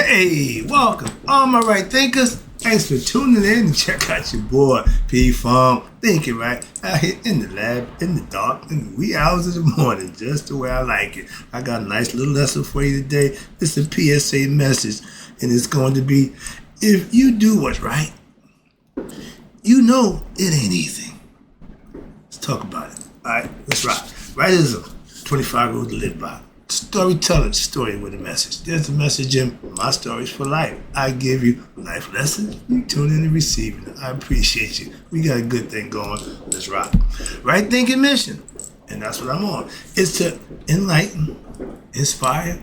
Hey, welcome, all my right thinkers. Thanks for tuning in and check out your boy P Funk Thinking Right out here in the lab, in the dark, in the wee hours of the morning, just the way I like it. I got a nice little lesson for you today. It's a PSA message, and it's going to be: if you do what's right, you know it ain't easy. Let's talk about it. All right, let's rock. Right is a 25 rule to live by. Storyteller, story with a message. There's a message in my stories for life. I give you life lessons. You tune in and receive it. I appreciate you. We got a good thing going. Let's rock. Right thinking mission, and that's what I'm on. It's to enlighten, inspire,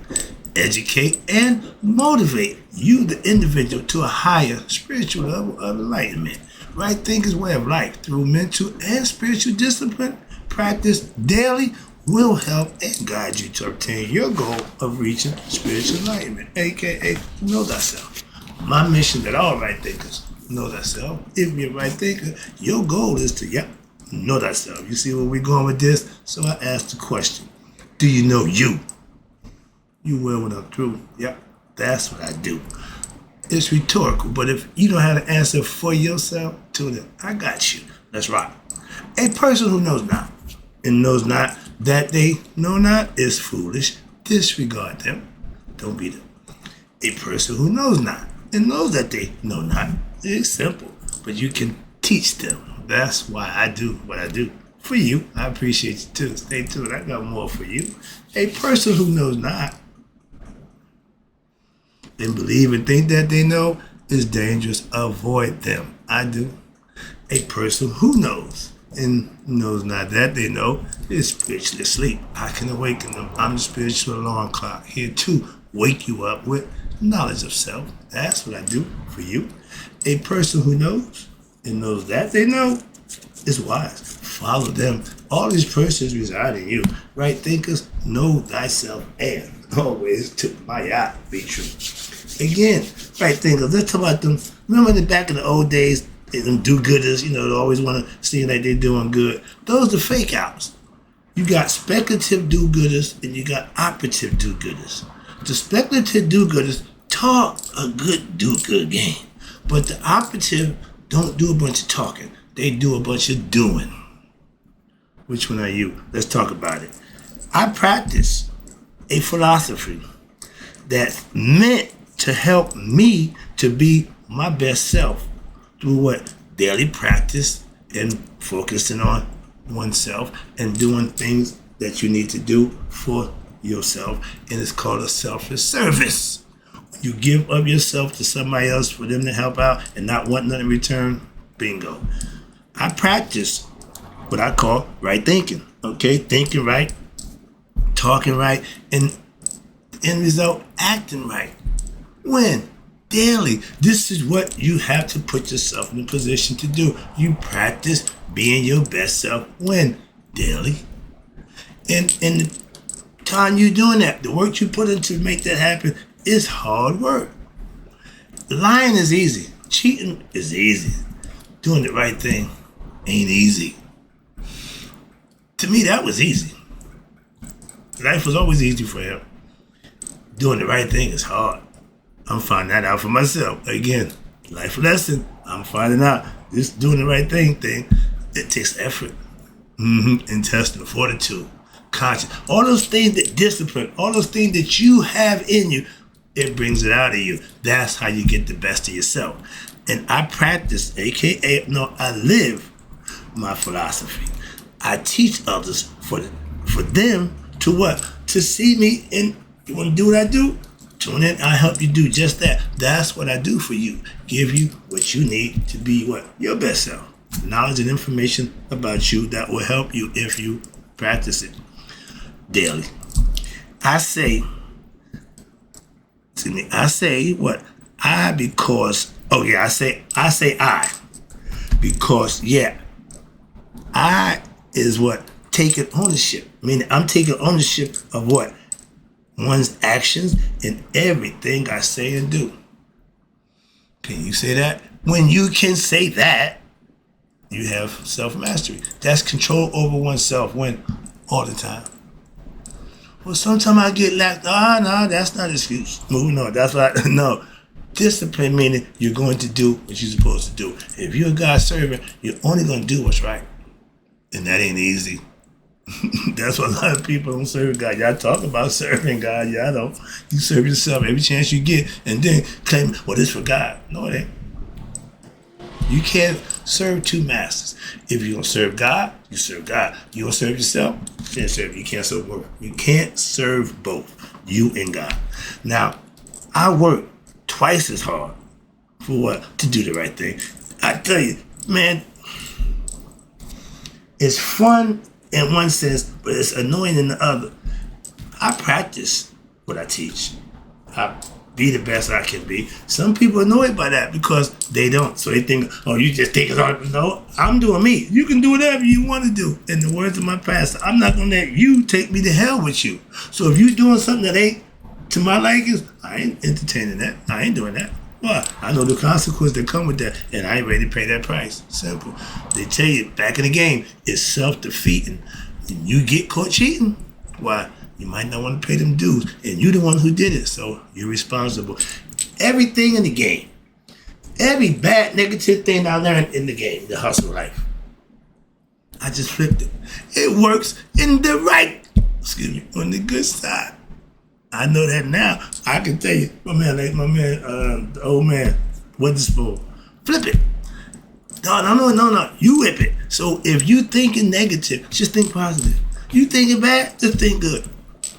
educate, and motivate you, the individual, to a higher spiritual level of enlightenment. Right thinking's way of life through mental and spiritual discipline, practice daily, will help and guide you to obtain your goal of reaching spiritual enlightenment, aka know thyself. My mission that all right thinkers know thyself. If you're a right thinker, your goal is to, know thyself. You see where we're going with this? So I asked the question, do you know you? You will when I'm through. Yep, that's what I do. It's rhetorical, but if you don't have the answer for yourself, tune in. I got you. Let's rock. A person who knows not and knows not that they know not is foolish. Disregard them. Don't be them. A person who knows not and knows that they know not is simple, but you can teach them. That's why I do what I do. For you, I appreciate you too. Stay tuned. I got more for you. A person who knows not and believe and think that they know is dangerous. Avoid them. I do. A person who knows and knows not that they know is spiritually asleep. I can awaken them. I'm the spiritual alarm clock here to wake you up with knowledge of self. That's what I do for you. A person who knows and knows that they know is wise. Follow them. All these persons reside in you. Right thinkers, know thyself and always to my eye be true. Again, right thinkers, let's talk about them. Remember in the back in the old days, them do-gooders, they always want to seem like they're doing good. Those are fake outs. You got speculative do-gooders and you got operative do-gooders. The speculative do-gooders talk a good do-good game, but the operative don't do a bunch of talking. They do a bunch of doing. Which one are you? Let's talk about it. I practice a philosophy that's meant to help me to be my best self through what? Daily practice and focusing on oneself and doing things that you need to do for yourself. And it's called a selfless service. When you give up yourself to somebody else for them to help out and not want nothing in return, bingo. I practice what I call right thinking. Okay, thinking right, talking right, and end result, acting right. When? Daily. This is what you have to put yourself in a position to do. You practice being your best self. When? Daily. And the time you're doing that, the work you put in to make that happen is hard work. Lying is easy. Cheating is easy. Doing the right thing ain't easy. To me, that was easy. Life was always easy for him. Doing the right thing is hard. I'm finding that out for myself. Again, life lesson. I'm finding out this doing the right thing, it takes effort. Intestinal fortitude, conscience, all those things that discipline, all those things that you have in you, it brings it out of you. That's how you get the best of yourself. And I practice, I live my philosophy. I teach others for them to what? To see me, and you want to do what I do? Tune in, I'll help you do just that. That's what I do for you. Give you what you need to be what? Your best self. Knowledge and information about you that will help you if you practice it daily. I say what? I because, I say I. Because, I is what? Taking ownership. Meaning I'm taking ownership of what? One's actions and everything I say and do. Can you say that? When you can say that, you have self-mastery. That's control over oneself when? All the time. Well, sometimes I get lax. No, that's not an excuse. Moving on. That's why, no. Discipline meaning you're going to do what you're supposed to do. If you're a God servant, you're only going to do what's right. And that ain't easy. That's why a lot of people don't serve God. Y'all talk about serving God. Y'all don't. You serve yourself every chance you get and then claim, well, this for God. No, it ain't. You can't serve two masters. If you don't serve God, you serve God. You don't serve yourself, you can't serve. You can't serve both. You can't serve both, you and God. Now, I work twice as hard for what? To do the right thing. I tell you, man, it's fun in one sense, but it's annoying in the other. I practice what I teach. I be the best I can be. Some people are annoyed by that because they don't. So they think, oh, you just take it on. No, I'm doing me. You can do whatever you want to do. In the words of my pastor, I'm not going to let you take me to hell with you. So if you're doing something that ain't to my likings, I ain't entertaining that. I ain't doing that. Well, I know the consequences that come with that, and I ain't ready to pay that price. Simple. They tell you, back in the game, it's self-defeating. And you get caught cheating, why? You might not want to pay them dues, and you're the one who did it, so you're responsible. Everything in the game, every bad, negative thing I learned in the game, the hustle life, I just flipped it. It works in the right, on the good side. I know that now. I can tell you, the old man, Witherspoon, flip it. No. You whip it. So if you thinking negative, just think positive. You thinking bad, just think good.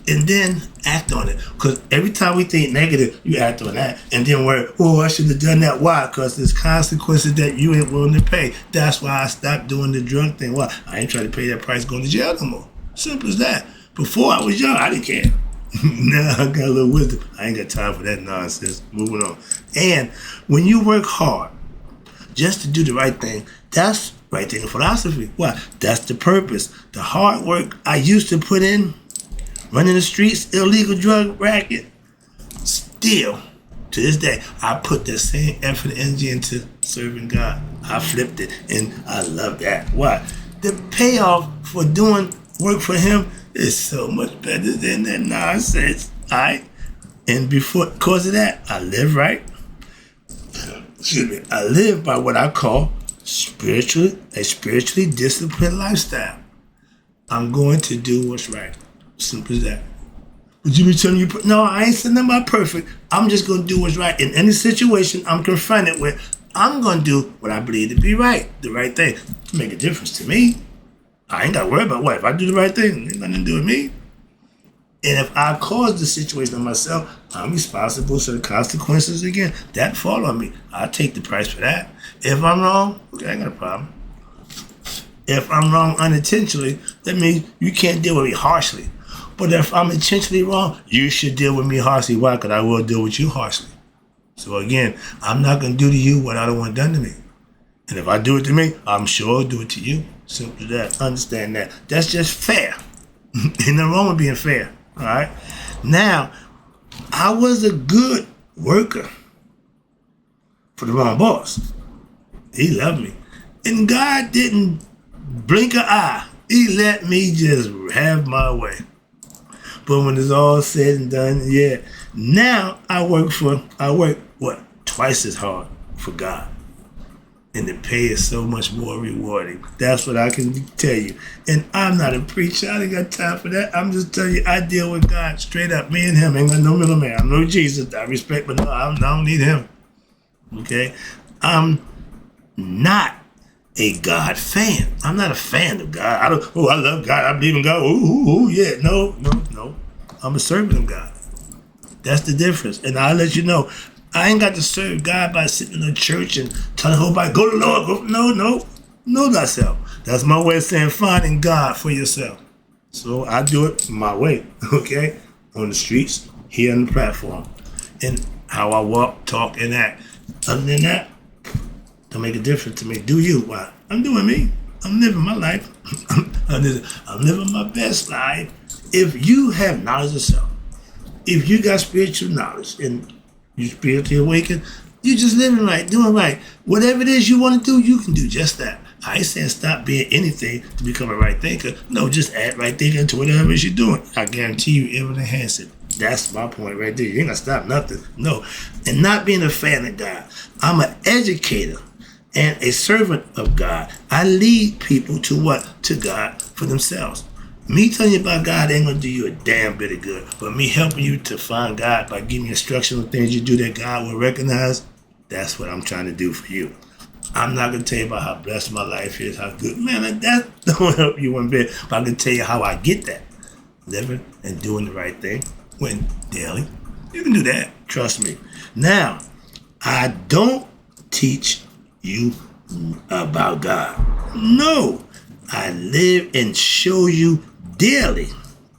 And then act on it. Because every time we think negative, you act on that. And then we're, I shouldn't have done that. Why? Because there's consequences that you ain't willing to pay. That's why I stopped doing the drug thing. Why? I ain't trying to pay that price going to jail no more. Simple as that. Before I was young, I didn't care. Now I got a little wisdom. I ain't got time for that nonsense. Moving on. And when you work hard just to do the right thing, that's right thing in philosophy. Why? That's the purpose. The hard work I used to put in, running the streets, illegal drug racket, still, to this day, I put the same effort and energy into serving God. I flipped it, and I love that. Why? The payoff for doing work for Him is so much better than that nonsense. All right? And because of that, I live right. I live by what I call a spiritually disciplined lifestyle. I'm going to do what's right. Simple as that. Would you be telling you? No, I ain't saying nothing about perfect. I'm just going to do what's right. In any situation I'm confronted with, I'm going to do what I believe to be right. The right thing. To make a difference to me. I ain't got to worry about what. If I do the right thing, it ain't nothing to do with me. And if I cause the situation on myself, I'm responsible for the consequences again. That fall on me. I'll take the price for that. If I'm wrong, okay, I ain't got a problem. If I'm wrong unintentionally, that means you can't deal with me harshly. But if I'm intentionally wrong, you should deal with me harshly. Why? Because I will deal with you harshly. So again, I'm not going to do to you what I don't want done to me. And if I do it to me, I'm sure I'll do it to you. Simple as that. Understand that. That's just fair. Ain't nothing wrong with being fair. All right? Now, I was a good worker for the wrong boss. He loved me. And God didn't blink an eye. He let me just have my way. But when it's all said and done, yeah. Now I work twice as hard for God. And the pay is so much more rewarding. That's what I can tell you. And I'm not a preacher. I ain't got time for that. I'm just telling you, I deal with God straight up. Me and Him ain't got no middleman. I know Jesus. I respect, but no, I don't need Him. Okay? I'm not a God fan. I'm not a fan of God. I love God. I believe in God. Yeah. No. I'm a servant of God. That's the difference. And I'll let you know, I ain't got to serve God by sitting in a church and telling everybody, go to the Lord. Go. No. Know thyself. That's my way of saying finding God for yourself. So I do it my way, okay? On the streets, here on the platform. And how I walk, talk, and act. Other than that, don't make a difference to me. Do you? Why? I'm doing me. I'm living my life. I'm living my best life. If you have knowledge of self, if you got spiritual knowledge and you spiritually awakened, you're just living right, doing right. Whatever it is you want to do, you can do just that. I ain't saying stop being anything to become a right thinker. No, just add right thinking to whatever it is you're doing. I guarantee you it will enhance it. That's my point right there. You ain't gonna stop nothing. No. And not being a fan of God. I'm an educator and a servant of God. I lead people to what? To God for themselves. Me telling you about God ain't gonna do you a damn bit of good. But me helping you to find God by giving you instructional things you do that God will recognize, that's what I'm trying to do for you. I'm not gonna tell you about how blessed my life is, how good. Man, that don't help you one bit. But I can tell you how I get that. Living and doing the right thing. When daily. You can do that. Trust me. Now, I don't teach you about God. No. I live and show you daily.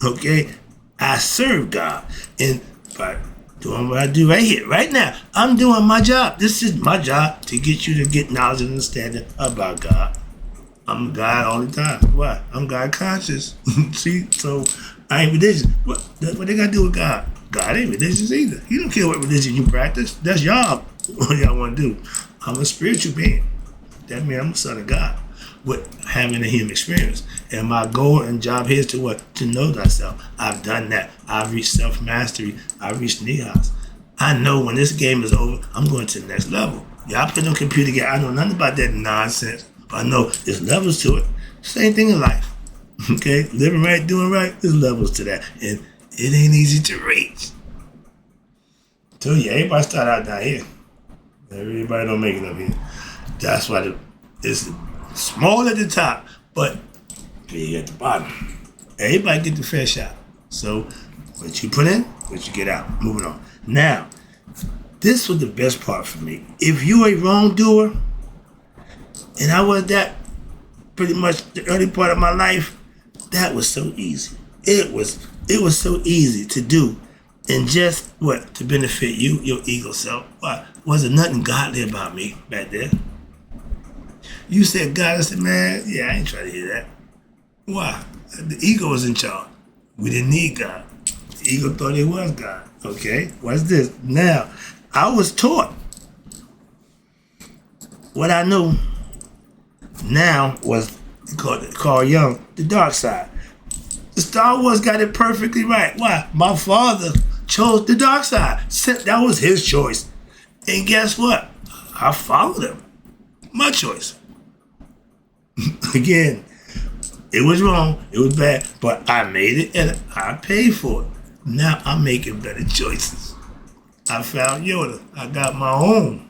Okay? I serve God. And by doing what I do right here, right now, I'm doing my job. This is my job to get you to get knowledge and understanding about God. I'm God all the time. Why? I'm God conscious. See? So I ain't religious. What they got to do with God? God ain't religious either. He don't care what religion you practice. That's y'all. What y'all want to do. I'm a spiritual being. That means I'm a son of God with having a human experience. And my goal and job here is to what? To know thyself. I've done that. I've reached self-mastery. I've reached Nihas. I know when this game is over, I'm going to the next level. Y'all put on computer game. I know nothing about that nonsense. But I know there's levels to it. Same thing in life. Okay? Living right, doing right, there's levels to that. And it ain't easy to reach. I tell you, everybody start out down here. Everybody don't make it up here. That's why it's small at the top, but big at the bottom. Everybody get the fair shot. So what you put in, what you get out. Moving on. Now, this was the best part for me. If you a wrongdoer, and I was that pretty much the early part of my life, that was so easy. It was so easy to do. And just what? To benefit you, your ego self. Why? Wasn't nothing godly about me back there. You said God, I said, man, yeah, I ain't trying to hear that. Why? The ego was in charge. We didn't need God. The ego thought it was God. Okay, what's this? Now, I was taught what I know now was Carl Jung, the dark side. The Star Wars got it perfectly right. Why? My father chose the dark side. That was his choice. And guess what? I followed him. My choice. Again, it was wrong. It was bad. But I made it and I paid for it. Now I'm making better choices. I found Yoda. I got my own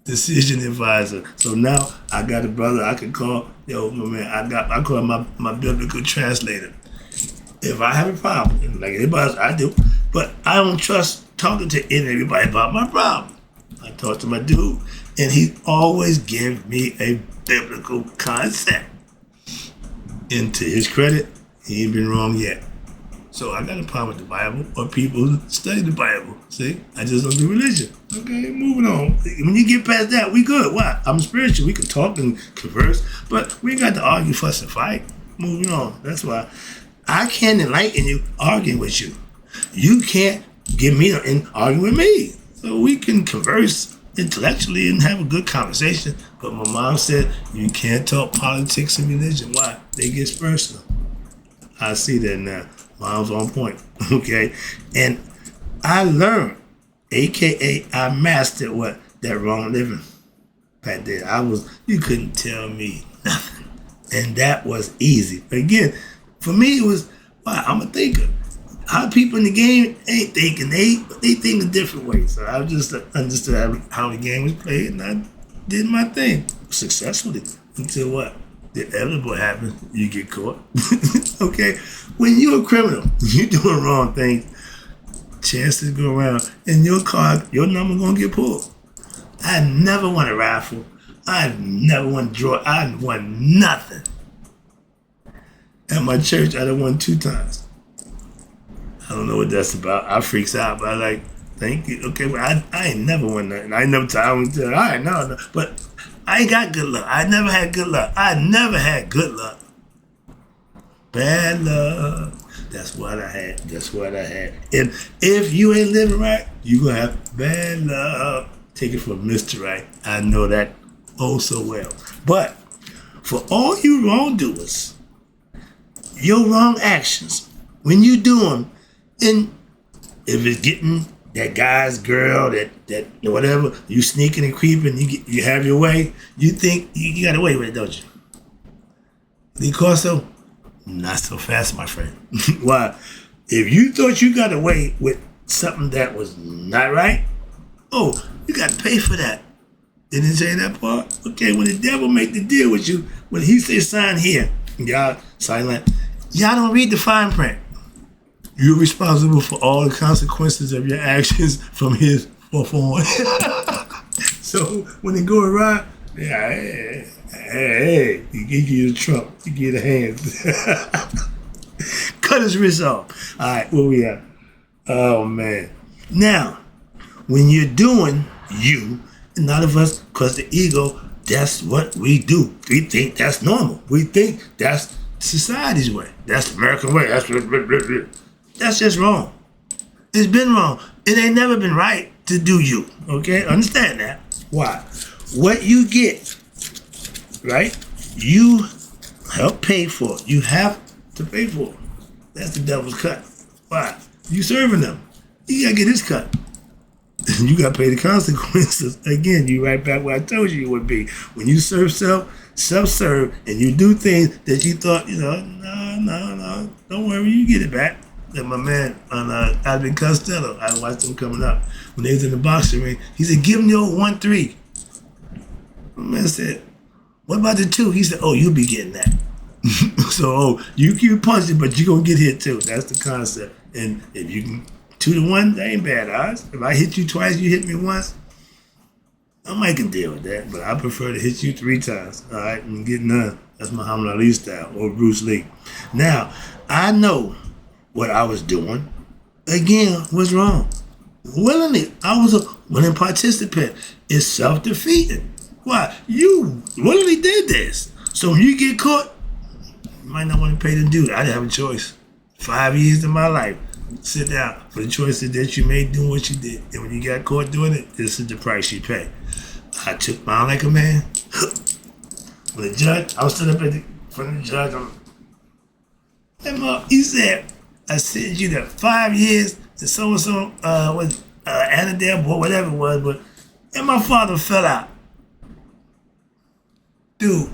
decision advisor. So now I got a brother I can call. Yo, my man, I call him my biblical translator. If I have a problem, like anybody else, I do, but I don't trust talking to everybody about my problem. I talk to my dude, and he always gives me a biblical concept. And to his credit, he ain't been wrong yet. So I got a problem with the Bible or people who study the Bible. See, I just don't do religion. Okay, moving on. When you get past that, we good. Why? I'm spiritual. We can talk and converse, but we ain't got to argue, fuss, and fight. Moving on. That's why I can't enlighten you arguing with you. You can't get me and argue with me. So we can converse intellectually and have a good conversation. But my mom said you can't talk politics and religion. Why? They get personal. I see that now. Mom's on point. Okay? And I learned, aka I mastered what? That wrong living. Back there. You couldn't tell me nothing. And that was easy. Again, for me it was, wow, I'm a thinker. How people in the game ain't thinking. They think a different way. So I just understood how the game was played, and I did my thing successfully until what? The inevitable happens. You get caught. Okay? When you're a criminal, you're doing wrong things, chances go around, and your car, your number gonna get pulled. I never won a raffle. I never won a draw. I won nothing. At my church, I done won 2 times. I don't know what that's about. I freaks out, but I like, thank you. Okay, well, I ain't never won nothing. I ain't never I was all right, no. But I ain't got good luck. I never had good luck. Bad luck. That's what I had. And if you ain't living right, you gonna have bad luck. Take it from Mr. Wright. I know that oh so well. But for all you wrongdoers, your wrong actions, when you do them, and if it's getting that guy's girl, that whatever, you sneaking and creeping, you have your way, you think you got away with it, don't you? Because so, not so fast, my friend. Why? If you thought you got away with something that was not right, oh, you got to pay for that. Didn't it say that part? Okay, when the devil make the deal with you, when he say sign here, y'all sign that, y'all don't read the fine print. You're responsible for all the consequences of your actions from his forth on. So when they go awry, yeah, hey, he give you the trump, he give you the hands. Cut his wrist off. All right, where we at? Oh, man. Now, when you're doing you, a lot of us, because the ego, that's what we do. We think that's normal. We think that's society's way. That's the American way. That's just wrong. It's been wrong. It ain't never been right to do you. Okay? Understand that. Why? What you get, right? You help pay for. You have to pay for. That's the devil's cut. Why? You serving them. You gotta get his cut. You gotta pay the consequences. Again, you right back where I told you would be. When you serve self-serve, and you do things that you thought, no, don't worry, you get it back. Like my man on Alvin Costello, I watched him coming up. When they was in the boxing ring, he said, give him your 1-3. My man said, what about the 2? He said, oh, you'll be getting that. So, you keep punching, but you're going to get hit too. That's the concept. And if you can 2-1, that ain't bad odds. If I hit you twice, you hit me once, I might can deal with that, but I prefer to hit you 3 times, all right, and get none. That's Muhammad Ali style, or Bruce Lee. Now, I know what I was doing, again, was wrong. Willingly, I was a willing participant. It's self-defeating. Why? You willingly did this. So when you get caught, you might not want to pay the dude. I didn't have a choice. 5 years of my life, sit down for the choices that you made doing what you did. And when you got caught doing it, this is the price you pay. I took mine like a man. When the judge, I was stood up in front of the judge. He said, I sent you to 5 years to so-and-so, with Annandale, or whatever it was, but and my father fell out. Dude,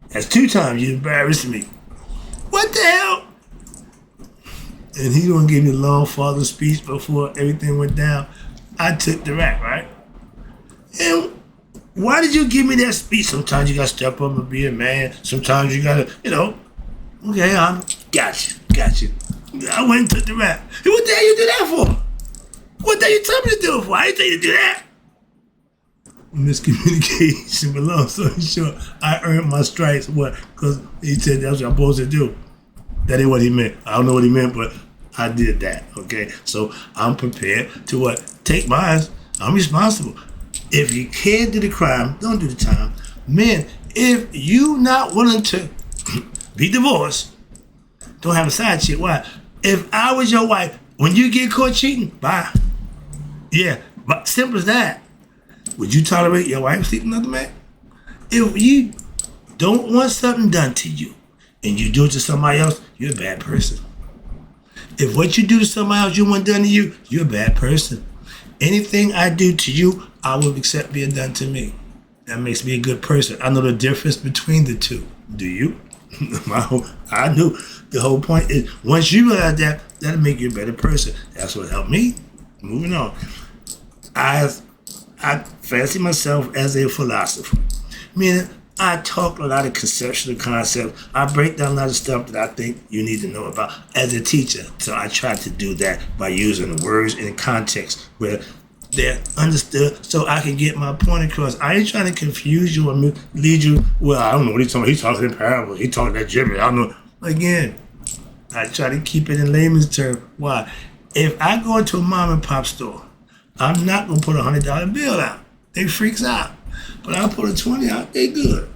that's 2 times you embarrassed me. What the hell? And he gonna give me a long father speech before everything went down. I took the rap, right? And why did you give me that speech? Sometimes you gotta step up and be a man. Sometimes you gotta, okay, I got you. I went and took the rap. Hey, what the hell you do that for? What the hell you told me to do it for? I didn't tell you to do that. Miscommunication, but long story short, I earned my stripes. What? Because he said that's what I'm supposed to do. That ain't what he meant. I don't know what he meant, but I did that, okay? So I'm prepared to what? Take mine. I'm responsible. If you can't do the crime, don't do the time. Man, if you not willing to be divorced, don't have a side chick. Why? If I was your wife, when you get caught cheating, bye. Yeah, but simple as that. Would you tolerate your wife sleeping with another man? If you don't want something done to you and you do it to somebody else, you're a bad person. If what you do to somebody else you want done to you, you're a bad person. Anything I do to you, I will accept being done to me. That makes me a good person. I know the difference between the two. Do you? I knew. The whole point is, once you realize that, that'll make you a better person. That's what helped me. Moving on. I fancy myself as a philosopher. Meaning, I talk a lot of conceptual concepts. I break down a lot of stuff that I think you need to know about as a teacher. So I try to do that by using words in context where they're understood so I can get my point across. I ain't trying to confuse you or lead you. Well, I don't know what he's talking about. He's talking in parables. He's talking that Jimmy. I don't know. Again, I try to keep it in layman's terms. Why? If I go into a mom and pop store, I'm not going to put a $100 bill out. They freaks out. But I'll put a 20 out, they good.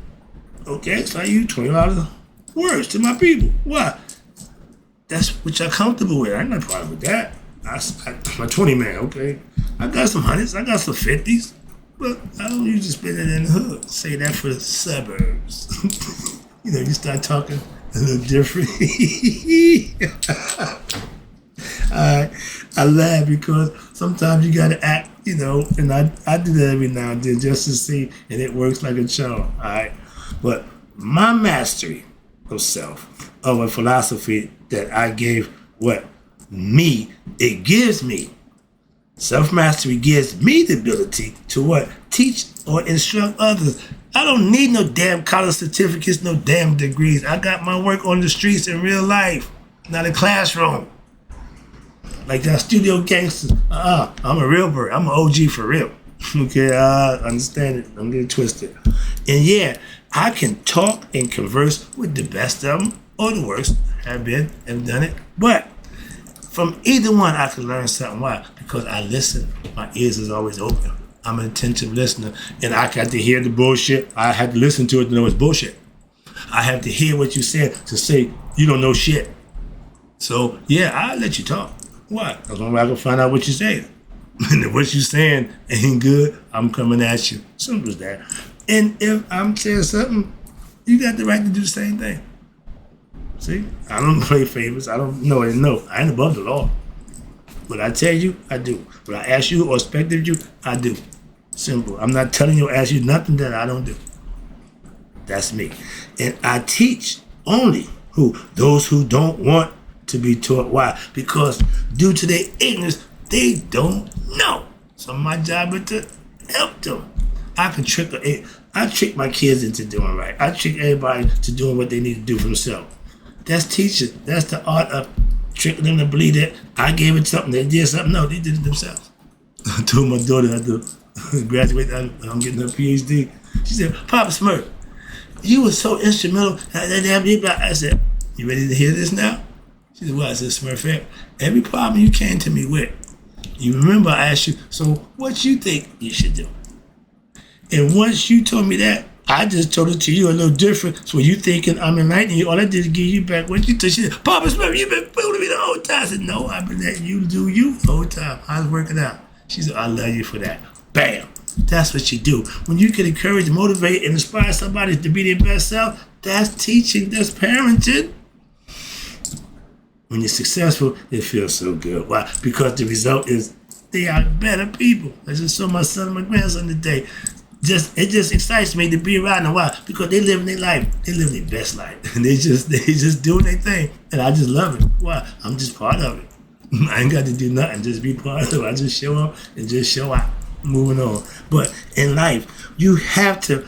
Okay, so I use $20 words to my people. Why? That's what you're comfortable with. I ain't no problem with that. I'm a 20 man, okay? I got some hundreds, I got some 50s. But I don't usually spend it in the hood. Say that for the suburbs. You start talking a little different. I laugh because sometimes you gotta act, and I do that every now and then just to see, and it works like a charm. All right, but my mastery of self, of a philosophy that I gave, it gives me. Self-mastery gives me the ability to teach or instruct others. I don't need no damn college certificates, no damn degrees. I got my work on the streets in real life, not a classroom. Like that studio gangsters. I'm a real bird. I'm an OG for real. Okay, I understand it. I'm getting twisted. And yeah, I can talk and converse with the best of them or the worst. Have done it. But from either one, I can learn something. Why? Because I listen. My ears is always open. I'm an attentive listener. And I got to hear the bullshit. I had to listen to it to know it's bullshit. I have to hear what you said to say you don't know shit. So, yeah, I'll let you talk. Why? As long as I can find out what you're saying. And if what you're saying ain't good, I'm coming at you. Simple as that. And if I'm saying something, you got the right to do the same thing. See? I don't play favorites. I don't know. I ain't above the law. What I tell you, I do. What I ask you or expect of you, I do. Simple. I'm not telling you or ask you nothing that I don't do. That's me. And I teach only those who don't want to be taught. Why? Because due to their ignorance, they don't know. So my job is to help them. I trick my kids into doing right. I trick everybody to doing what they need to do for themselves. That's teaching. That's the art of tricking them to believe that I gave it something, they did something. No, they did it themselves. I told my daughter I had to graduate. I'm getting her PhD. She said, Papa Smurf, you were so instrumental. I said, you ready to hear this now? She said, well, I said, Smurf, every problem you came to me with, you remember I asked you, so what you think you should do? And once you told me that, I just told it to you a little different. So you thinking I'm enlightening you, all I did is give you back what you told. She said, Papa Smurf, you've been fooling me the whole time. I said, no, I've been letting you do you the whole time. I was working out. She said, I love you for that. Bam. That's what you do. When you can encourage, motivate, and inspire somebody to be their best self, that's teaching, that's parenting. When you're successful, it feels so good. Why? Because the result is they are better people. I just saw my son and my grandson today. It just excites me to be around them. Why? Because they live their life. They live their best life. And they just doing their thing. And I just love it. Why? I'm just part of it. I ain't got to do nothing. Just be part of it. I just show up and just show out. Moving on. But in life, you have to,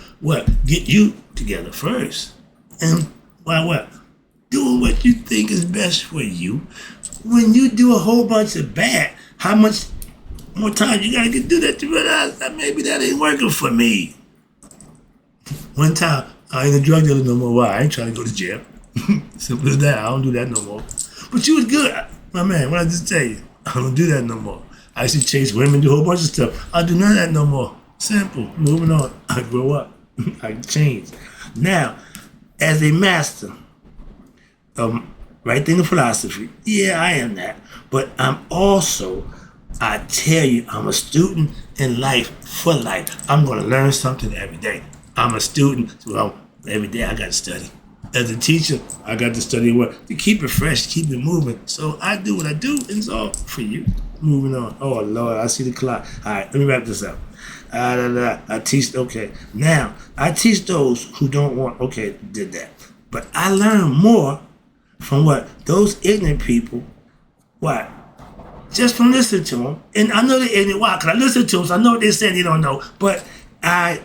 get you together first. And doing what you think is best for you. When you do a whole bunch of bad, how much more time you gotta do that to realize that maybe that ain't working for me. One time, I ain't a drug dealer no more. Why? I ain't trying to go to jail. Simple as that. I don't do that no more. But you was good. My man, what I just tell you, I don't do that no more. I used to chase women, do a whole bunch of stuff. I do none of that no more. Simple. Moving on. I grow up. I change. Now, as a master of right thing of philosophy, yeah, I am that. But I'm also, I tell you, I'm a student in life for life. I'm going to learn something every day. I'm a student, so every day I got to study. As a teacher, I got to study to keep it fresh, keep it moving. So I do what I do, and it's all for you. Moving on. Oh, Lord, I see the clock. All right, let me wrap this up. I teach, okay. Now, I teach those who don't want, okay, did that. But I learn more from those ignorant people, just from listening to them. And I know they're ignorant. Why? Because I listen to them, so I know what they said they don't know. But I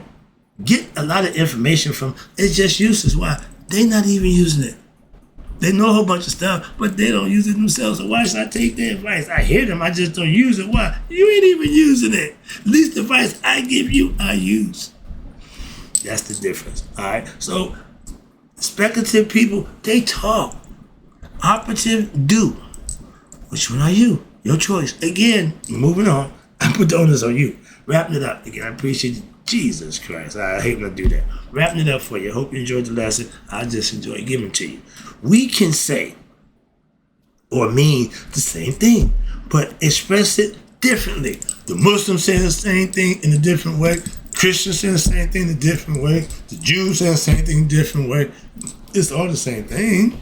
get a lot of information from, it's just useless. Why? They're not even using it. They know a whole bunch of stuff, but they don't use it themselves. So why should I take their advice? I hear them, I just don't use it. Why? You ain't even using it. At least the advice I give you, I use. That's the difference. All right? So speculative people, they talk. Operative do. Which one are you? Your choice. Again, moving on. I put the onus on you. Wrapping it up. Again, I appreciate you. Jesus Christ. I hate when I do that. Wrapping it up for you. Hope you enjoyed the lesson. I just enjoy giving to you. We can say or mean the same thing, but express it differently. The Muslims say the same thing in a different way. Christians saying the same thing in a different way. The Jews saying the same thing in a different way. It's all the same thing.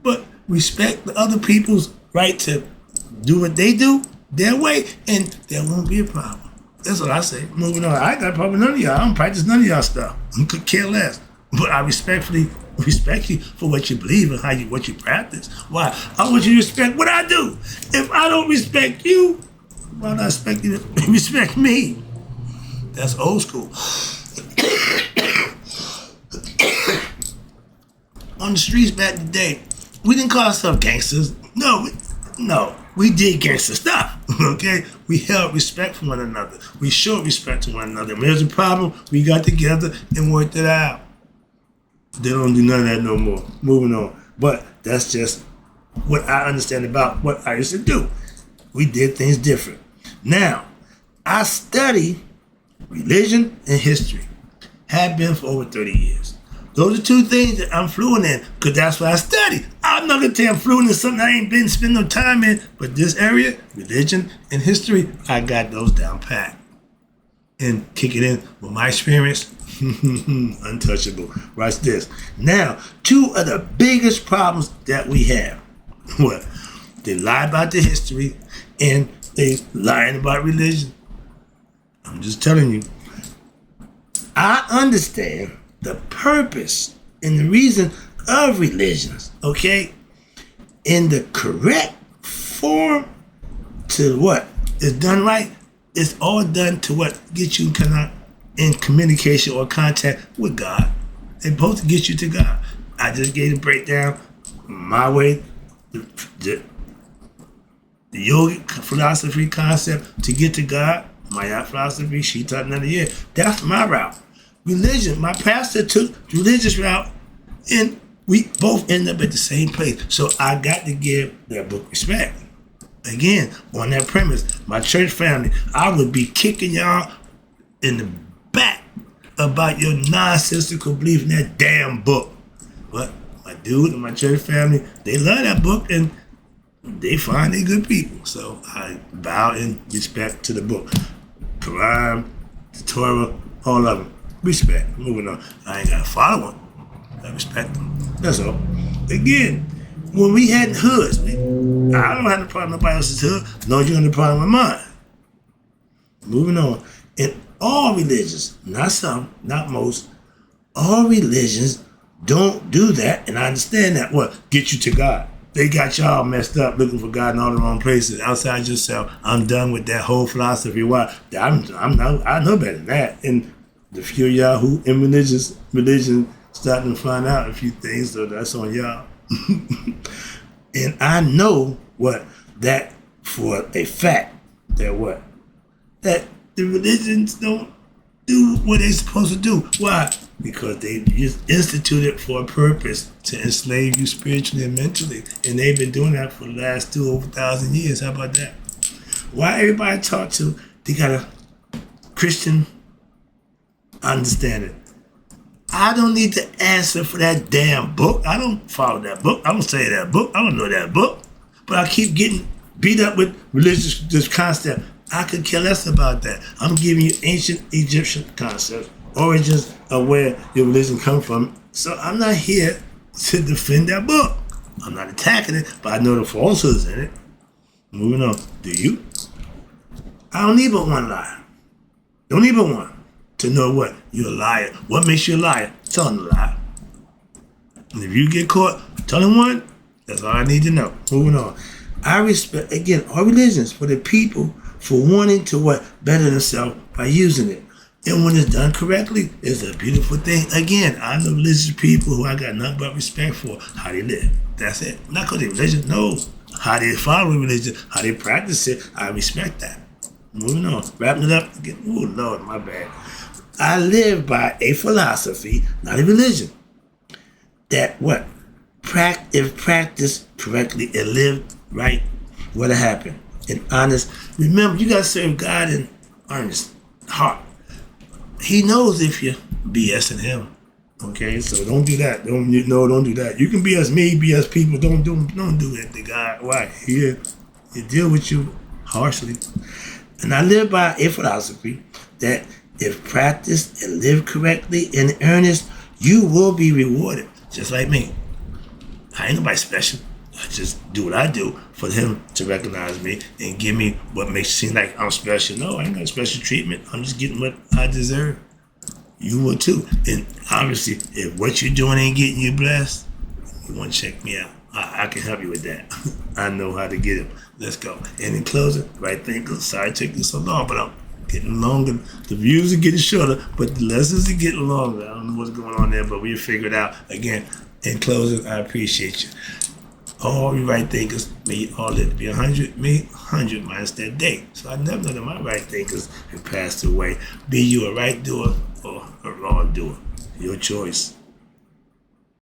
But respect the other people's right to do what they do their way, and there won't be a problem. That's what I say. Moving on. I ain't got a problem with none of y'all. I don't practice none of y'all stuff. I could care less. But I respect you for what you believe and what you practice. Why? I want you to respect what I do. If I don't respect you, why not expect you to respect me? That's old school. On the streets back in the day, we didn't call ourselves gangsters. No, we did gangster stuff. Okay, we held respect for one another. We showed respect to one another. When there's a problem, we got together and worked it out. They don't do none of that no more. Moving on. But that's just what I understand about what I used to do. We did things different. Now, I study religion and history. Have been for over 30 years. Those are two things that I'm fluent in, because that's what I study. I'm not going to tell you I'm fluent in something I ain't been spending no time in, but this area, religion and history, I got those down pat. And kick it in with my experience, untouchable. Watch this. Now, two of the biggest problems that we have. What? They lie about the history and they lying about religion. I'm just telling you. I understand the purpose and the reason of religions, okay? In the correct form to what is done right, it's all done to what gets you in communication or contact with God. They're supposed to get you to God. I just gave a breakdown my way, the yogic philosophy concept to get to God. My philosophy, she taught another year. That's my route. Religion, my pastor took the religious route, and we both end up at the same place. So I got to give that book respect. Again, on that premise, my church family, I would be kicking y'all in the back about your nonsensical belief in that damn book. But my dude and my church family, they love that book, and they find they good people. So I bow in respect to the book. Quran, the Torah, all of them. Respect. Moving on. I ain't got to follow them. I respect them. That's all. Again, when we had hoods, I don't have no problem with nobody else's hood. No, you have no problem with mine. Moving on. In all religions, not some, not most, all religions don't do that, and I understand that. What? Get you to God. They got y'all messed up looking for God in all the wrong places. Outside yourself. I'm done with that whole philosophy. Why? I know better than that. And the few of y'all who in religion starting to find out a few things, so that's on y'all. And I know that for a fact that the religions don't do what they're supposed to do. Why? Because they just instituted for a purpose to enslave you spiritually and mentally, and they've been doing that for the last over 1,000 years. How about that? Why everybody taught to they got a Christian understanding? I don't need to answer for that damn book. I don't follow that book. I don't say that book. I don't know that book. But I keep getting beat up with this concept. I could care less about that. I'm giving you ancient Egyptian concepts, origins of where your religion come from. So I'm not here to defend that book. I'm not attacking it, but I know the falsehoods in it. Moving on. Do you? I don't need but one lie. Don't need but one to know what? You're a liar. What makes you a liar? Tell them the lie. And if you get caught telling one, that's all I need to know. Moving on. I respect, again, all religions for the people for wanting to better themselves by using it. And when it's done correctly, it's a beautiful thing. Again, I know religious people who I got nothing but respect for how they live. That's it. Not because they're religious, no. How they follow religion, how they practice it, I respect that. Moving on. Wrapping it up again. Oh, Lord, my bad. I live by a philosophy, not a religion, that if practiced correctly and lived right, what'll happen? And honest. Remember, you got to serve God in earnest heart. He knows if you're BSing him. Okay, so don't do that. Don't do that. You can BS me, BS people. Don't do that to God. Why? He deal with you harshly. And I live by a philosophy that If practiced and lived correctly in earnest, you will be rewarded. Just like me. I ain't nobody special. I just do what I do for him to recognize me and give me what makes it seem like I'm special. No, I ain't got special treatment. I'm just getting what I deserve. You will too. And obviously, if what you're doing ain't getting you blessed, you want to check me out. I can help you with that. I know how to get him. Let's go. And in closing, right thinkers, sorry it took this so long, but I'm getting longer. The views are getting shorter, but the lessons are getting longer. I don't know what's going on there, but we'll figure it out. Again, in closing, I appreciate you. All you right thinkers, may you all live to be 100, me 100 minus that day. So I never know that my right thinkers have passed away. Be you a right doer or a wrong doer. Your choice.